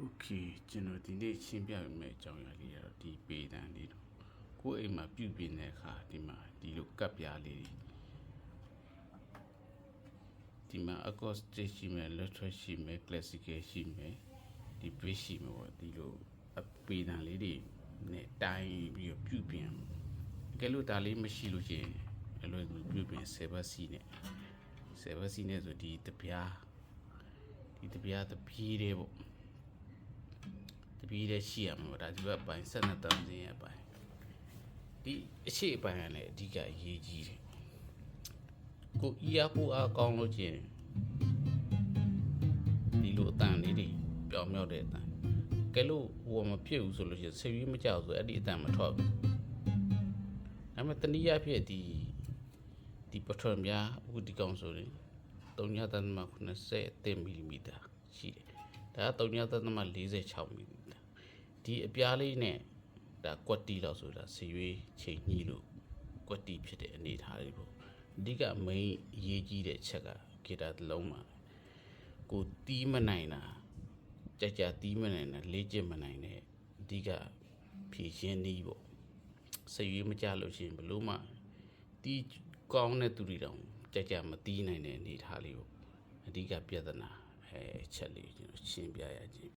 Okay ကျွန်တော်ဒီနေ့ရှင်းပြပေးမယ့်အကြောင်းအရာလေးကတော့ဒီပေတံလေးတော့ကိုယ်အိမ်မှာပြုပြင်တဲ့အခါဒီမှာဒီလိုကပ်ပြားလေးဒီမှာ acoustic ရှိမယ် electric ရှိမယ် classical ရှိမယ်ဒီ bridge ရှိမယ်ပေါ့ဒီလိုပေတံလေးတွေနဲ့တိုင်းပြီးတော့ပြုပြင်ကဲလို့ဒါလေးမရှိလို့ရှိရင်အလွယ်ကူပြုပြင်7ဘတ်စီနဲ့7ဘတ်စီနဲ့ဆိုဒီတပြားတပြားတွေပေါ့တပီးလည်းရှိရမှာပေါ့ဒါဒီဘက်ပိုင်း12တန်းစင်းရဲ့ပိုင်းဒီအရှိအပိုင်းကလည်းအဓိကအရေးကြီးတယ်ကိုအားကောင်းလို့ကျင်ဒီလိုအတန်လေးတွေပြောင်းမြောက်တဲ့အတန်ကဲလို့ဟိုမဖြစ်ဘူးဆိုလို့ရှိရင်ဆေးရွေးမကြောက်ဆိုအဲ့ဒီအတန်မထွက်ဘူးဒါပေမဲ့တနည်းအားဖြင့်ဒီပထမများအခုဒီကောင်ဆိုရင်3.80 မီလီမီတာရှိတယ်ဒါက3.46 မီလီမီတာဒီအပြားလေးနဲ့ဒါကွက်တီလောက်ဆိုတာဆေးရွေးချိန်ညှိလို့ကွက်တီဖြစ်တဲ့အနေအထားလေးပေါ့အဓိက main အရေးကြီးတဲ့ချက်ကဂီတာတစ်လုံးမှာကိုတီးမနိုင်တာကြာတီးမနိုင်တာလေ့ကျင့်မနိုင်တဲ့အဓိကဖြည့်ရှင်းနည်းပေါ့ဆေးရွေးမကြလို့ရှိရင်ဘလို့မှတီးကောင်းတဲ့သူတွေတောင်ကြာမတီးနိုင်တဲ့အနေအထားလေးပေါ့အဓိကပြဿနာချက်လေးကျွန်တော်ရှင်းပြရခြင်း